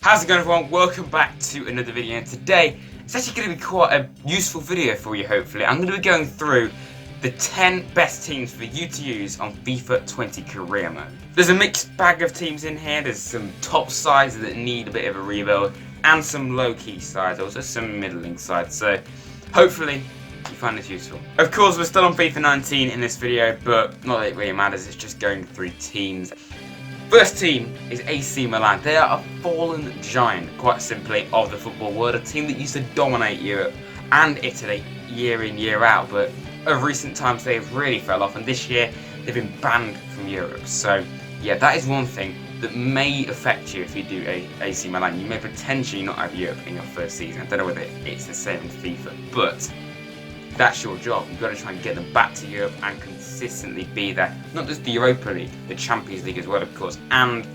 How's it going, everyone? Welcome back to another video, and today it's actually going to be quite a useful video for you, hopefully. I'm going to be going through the 10 best teams for you to use on FIFA 20 career mode. There's a mixed bag of teams in here. There's some top sides that need a bit of a rebuild, and some low-key sides, also some middling sides, so hopefully you find this useful. Of course, we're still on FIFA 19 in this video, but not that it really matters, it's just going through teams. First team is AC Milan. They are a fallen giant, quite simply, of the football world. A team that used to dominate Europe and Italy year in, year out. But of recent times, they've really fell off. And this year, they've been banned from Europe. So, yeah, that is one thing that may affect you if you do AC Milan. You may potentially not have Europe in your first season. I don't know whether it's the same in FIFA. But that's your job. You've got to try and get them back to Europe and consistently be there. Not just the Europa League, the Champions League as well, of course, and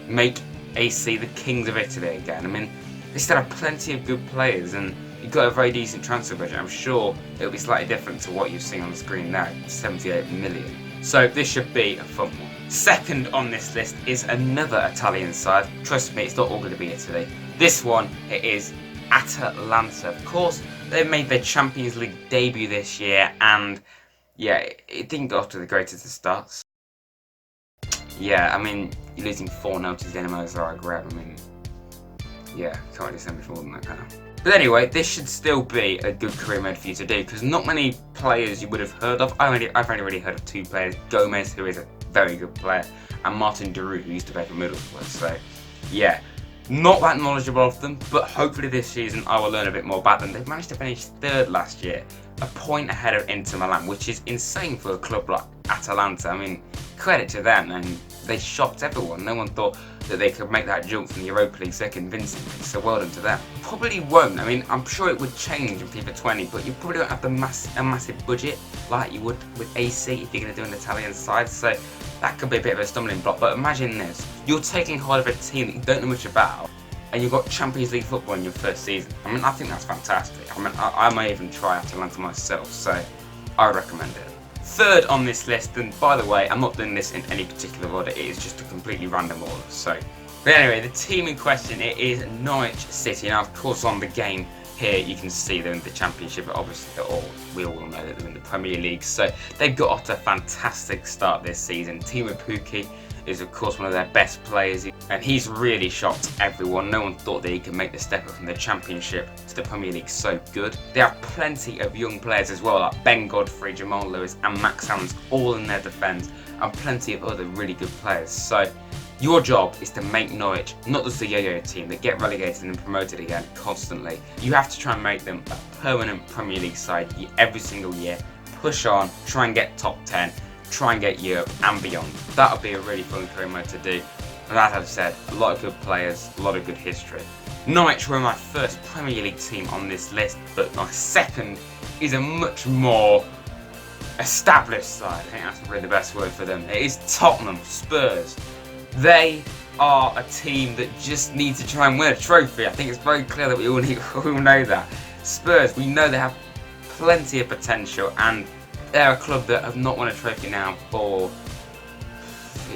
make AC the kings of Italy again. I mean, they still have plenty of good players, and you've got a very decent transfer budget. I'm sure it'll be slightly different to what you've seen on the screen now, 78 million. So this should be a fun one. Second on this list is another Italian side. Trust me, it's not all going to be Italy. This one, it is Atalanta. Of course, they've made their Champions League debut this year, and yeah, it didn't go off to the greatest of starts. Yeah, I mean, you're losing 4-0 to Dinamo Zagreb. I mean, yeah, can't really say much more than that, can I? But anyway, this should still be a good career mode for you to do, because not many players you would have heard of. I've only really heard of two players: Gomez, who is a very good player, and Martin Deroux, who used to play for Middlesbrough. So, yeah. Not that knowledgeable of them, but hopefully this season I will learn a bit more about them. They've managed to finish third last year, a point ahead of Inter Milan, which is insane for a club like Atalanta. I mean, credit to them, and they shocked everyone. No one thought that they could make that jump from the Europa League so convincingly, so well done to them. Probably won't. I mean, I'm sure it would change in FIFA 20, but you probably don't have a massive budget like you would with AC if you're going to do an Italian side, so that could be a bit of a stumbling block. But imagine this: you're taking hold of a team that you don't know much about, and you've got Champions League football in your first season. I mean, I think that's fantastic. I mean, I may even try Atalanta myself, so I would recommend it. Third on this list, and by the way, I'm not doing this in any particular order, it is just a completely random order, so. But anyway, the team in question, it is Norwich City. Now, of course, on the game here, you can see they're in the Championship, but obviously we all know that they're in the Premier League, so they've got off to a fantastic start this season. Timo Pukki is, of course, one of their best players, and he's really shocked everyone. No one thought that he could make the step up from the Championship to the Premier League so good. They have plenty of young players as well, like Ben Godfrey, Jamal Lewis, and Max Hans, all in their defence, and plenty of other really good players. So your job is to make Norwich not just a yo-yo team that get relegated and promoted again constantly. You have to try and make them a permanent Premier League side every single year. Push on, try and get top 10. Try and get Europe and beyond. That would be a really fun career mode to do. And as I've said, a lot of good players, a lot of good history. Norwich were my first Premier League team on this list, but my second is a much more established side. I think that's really the best word for them. It is Tottenham Spurs. They are a team that just needs to try and win a trophy. I think it's very clear that we all know that. Spurs, we know they have plenty of potential, and they're a club that have not won a trophy now for,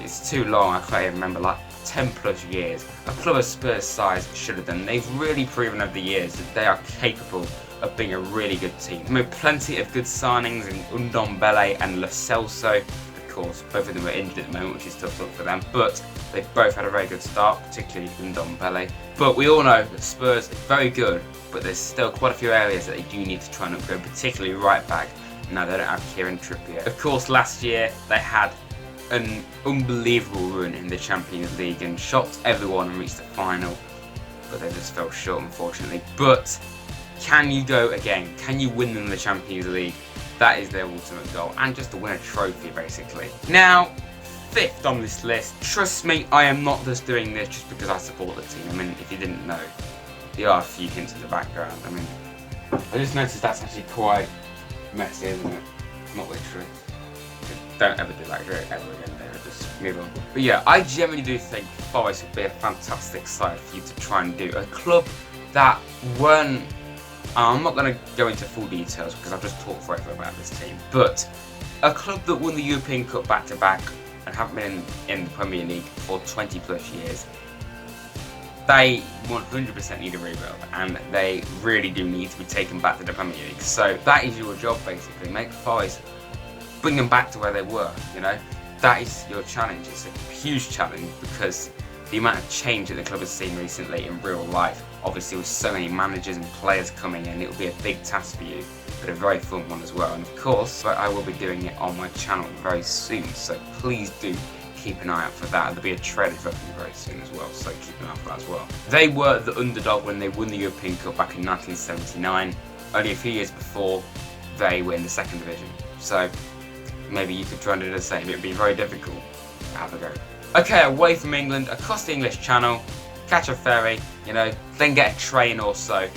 it's too long, I can't even remember, like 10 plus years. A club of Spurs size should have done. They've really proven over the years that they are capable of being a really good team. They made plenty of good signings in Ndombele and Lo Celso. Of course, both of them are injured at the moment, which is tough luck for them, but they've both had a very good start, particularly Ndombele. But we all know that Spurs are very good, but there's still quite a few areas that they do need to try and upgrade, particularly right back. No, they don't have Kieran Trippier. Of course, last year they had an unbelievable run in the Champions League and shocked everyone and reached the final, but they just fell short, unfortunately. But can you go again? Can you win them the Champions League? That is their ultimate goal, and just to win a trophy, basically. Now, fifth on this list. Trust me, I am not just doing this just because I support the team. I mean, if you didn't know, there are a few hints in the background. I mean, I just noticed that's actually quite messy, isn't it? Not literally. Don't ever do that ever again, David. Just move on. But yeah, I generally do think Forest would be a fantastic side for you to try and do. A club that weren't. I'm not going to go into full details because I've just talked forever about this team. But a club that won the European Cup back-to-back and haven't been in the Premier League for 20 plus years. they 100% need a rebuild, and they really do need to be taken back to the Premier League. So that is your job, basically. Make Forest, bring them back to where they were, you know. That is your challenge. It's a huge challenge because the amount of change that the club has seen recently in real life, obviously with so many managers and players coming in, it will be a big task for you, but a very fun one as well. And of course, I will be doing it on my channel very soon, so please do keep an eye out for that. There'll be a trailer dropping very soon as well, so keep an eye out for that as well. They were the underdog when they won the European Cup back in 1979. Only a few years before, they were in the second division. So maybe you could try and do the same. It would be very difficult to have a go. Okay, away from England, across the English Channel, catch a ferry, you know, then get a train or so,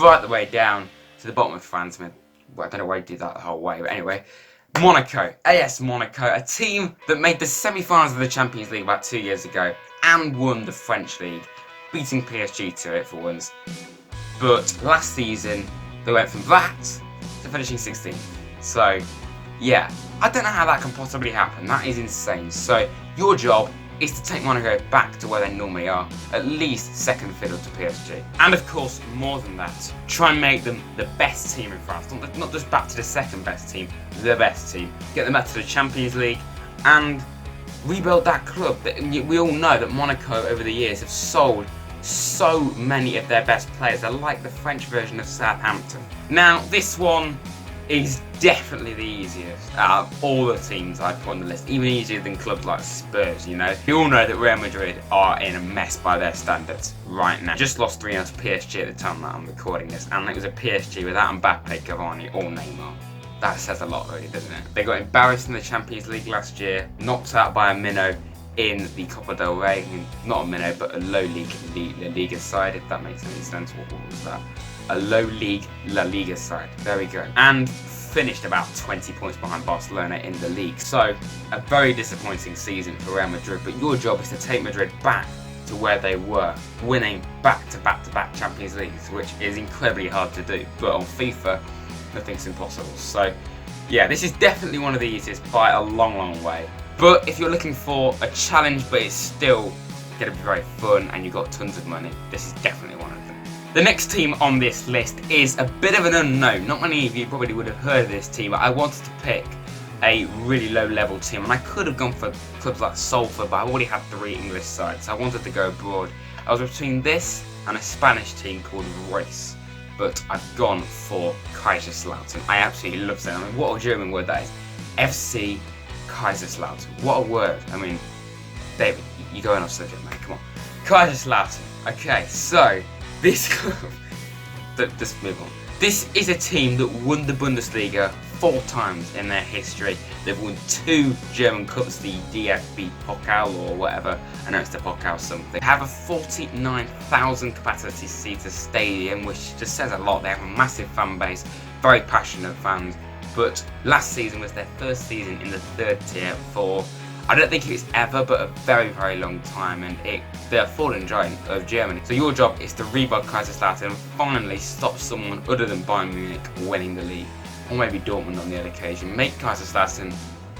right the way down to the bottom of France. Well, I don't know why you did that the whole way, but anyway. Monaco, AS Monaco, a team that made the semi-finals of the Champions League about 2 years ago and won the French League, beating PSG to it for once. But last season, they went from that to finishing 16th. So, yeah, I don't know how that can possibly happen. That is insane. So, your job is to take Monaco back to where they normally are, at least second fiddle to PSG. And of course, more than that, try and make them the best team in France. Not just back to the second best team, the best team. Get them back to the Champions League and rebuild that club. We all know that Monaco over the years have sold so many of their best players. They're like the French version of Southampton. Now, this one is definitely the easiest out of all the teams I put on the list, even easier than clubs like Spurs, you know. You all know that Real Madrid are in a mess by their standards right now. Just lost 3-0 to PSG at the time that I'm recording this, and it was a PSG without Mbappe, Cavani or Neymar. That says a lot really, doesn't it? They got embarrassed in the Champions League last year, knocked out by a minnow in the Copa del Rey. I mean, not a minnow, but a low league La Liga side, if that makes any sense. What was that? A low league La Liga side. There we go. And finished about 20 points behind Barcelona in the league. So a very disappointing season for Real Madrid, but your job is to take Madrid back to where they were, winning back-to-back Champions Leagues, which is incredibly hard to do. But on FIFA, nothing's impossible. So yeah, this is definitely one of the easiest by a long way. But if you're looking for a challenge, but it's still going to be very fun and you've got tons of money, this is definitely one of them. The next team on this list is a bit of an unknown. Not many of you probably would have heard of this team, but I wanted to pick a really low level team, and I could have gone for clubs like Salford, but I already had 3 English sides, so I wanted to go abroad. I was between this and a Spanish team called Reus, but I've gone for Kaiserslautern. I absolutely love that. I mean, what a German word that is. FC Kaiserslautern. What a word. I mean, David, you're going off subject, mate. Come on. Kaiserslautern. Okay, so this club, just move on. This is a team that won the Bundesliga 4 times in their history. They've won 2 German cups, the DFB Pokal or whatever. I know it's the Pokal something. They have a 49,000 capacity seater stadium, which just says a lot. They have a massive fan base, very passionate fans. But last season was their first season in the 3rd tier for, I don't think it's ever, but a very long time, and they're falling giant of Germany. So your job is to rebuild Kaiserslautern and finally stop someone other than Bayern Munich winning the league, or maybe Dortmund on the other occasion. Make Kaiserslautern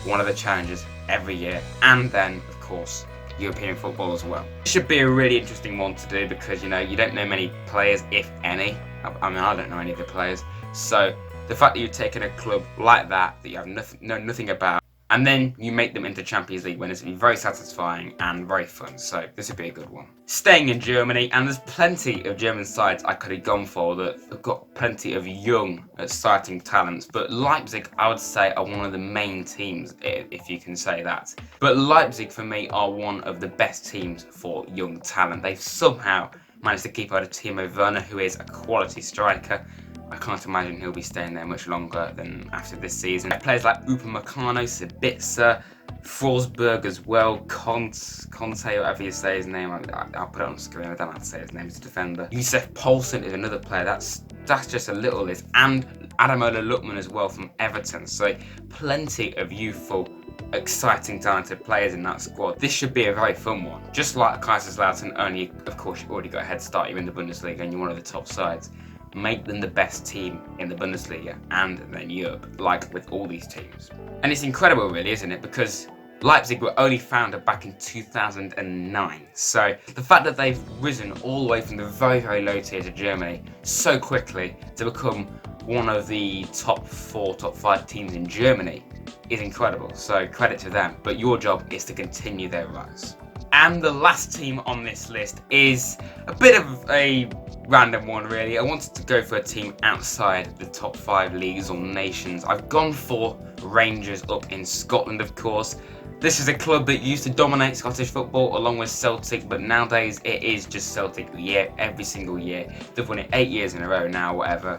one of the challengers every year, and then, of course, European football as well. It should be a really interesting one to do because, you know, you don't know many players, if any. I mean, I don't know any of the players. So the fact that you've taken a club like that you have know nothing about, and then you make them into Champions League winners, will be very satisfying and very fun. So this would be a good one. Staying in Germany, and there's plenty of German sides I could have gone for that have got plenty of young, exciting talents. But Leipzig, I would say, are one of the main teams, if you can say that. But Leipzig, for me, are one of the best teams for young talent. They've somehow managed to keep out of Timo Werner, who is a quality striker. I can't imagine he'll be staying there much longer than after this season. Players like Upamecano, Sabitzer, Forsberg as well, Conte, whatever you say his name, I'll put it on the screen, I don't know how to say his name, he's a defender. Yusuf Poulsen is another player, that's just a little list, and Ademola Lookman as well from Everton, so plenty of youthful, exciting, talented players in that squad. This should be a very fun one. Just like Kaiserslautern, only, of course, you've already got a head start, you're in the Bundesliga and you're one of the top sides. Make them the best team in the Bundesliga and then Europe, like with all these teams. And it's incredible really, isn't it? Because Leipzig were only founded back in 2009, so the fact that they've risen all the way from the very, very low tiers of Germany so quickly to become one of the top 4, top 5 teams in Germany is incredible, so credit to them, but your job is to continue their rise. And the last team on this list is a bit of a random one really. I wanted to go for a team outside the top 5 leagues or nations. I've gone for Rangers up in Scotland, of course. This is a club that used to dominate Scottish football along with Celtic, but nowadays it is just Celtic every single year. They've won it 8 years in a row now, whatever.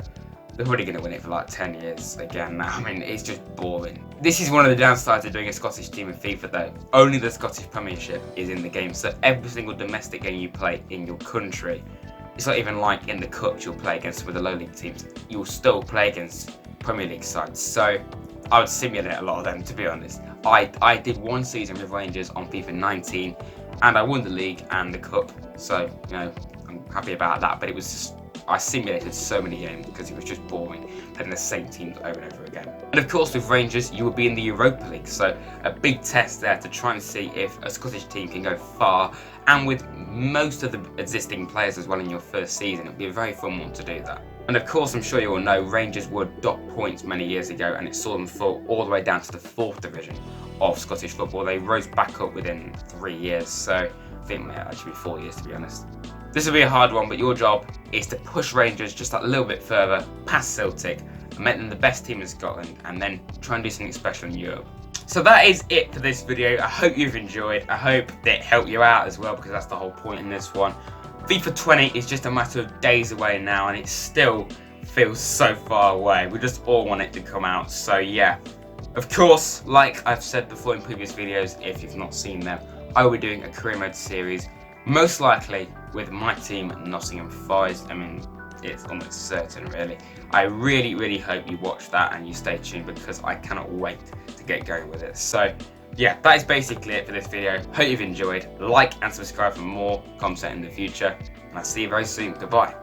They're probably going to win it for like 10 years again now. I mean, it's just boring. This is one of the downsides of doing a Scottish team in FIFA though. Only the Scottish Premiership is in the game, so every single domestic game you play in your country, it's not even like in the cups you'll play against some of the low league teams. You'll still play against Premier League sides, so I would simulate a lot of them, to be honest. I did one season with Rangers on FIFA 19 and I won the league and the cup, so you know, I'm happy about that, but it was just, I simulated so many games because it was just boring playing the same teams over and over again. And of course with Rangers you will be in the Europa League, so a big test there to try and see if a Scottish team can go far, and with most of the existing players as well in your first season, it'll be a very fun one to do that. And of course I'm sure you all know Rangers were dot points many years ago and it saw them fall all the way down to the 4th division of Scottish football. They rose back up within 3 years, so I think it might actually be 4 years to be honest. This will be a hard one, but your job is to push Rangers just that little bit further past Celtic and make them the best team in Scotland, and then try and do something special in Europe. So that is it for this video. I hope you've enjoyed. I hope that it helped you out as well, because that's the whole point in this one. FIFA 20 is just a matter of days away now, and it still feels so far away. We just all want it to come out, so yeah. Of course, like I've said before in previous videos, if you've not seen them, I will be doing a career mode series, most likely with my team Nottingham Forest. I mean, it's almost certain really. I really hope you watch that and you stay tuned, because I cannot wait to get going with it. So yeah, that is basically it for this video. Hope you've enjoyed. Like and subscribe for more content in the future, and I'll see you very soon. Goodbye.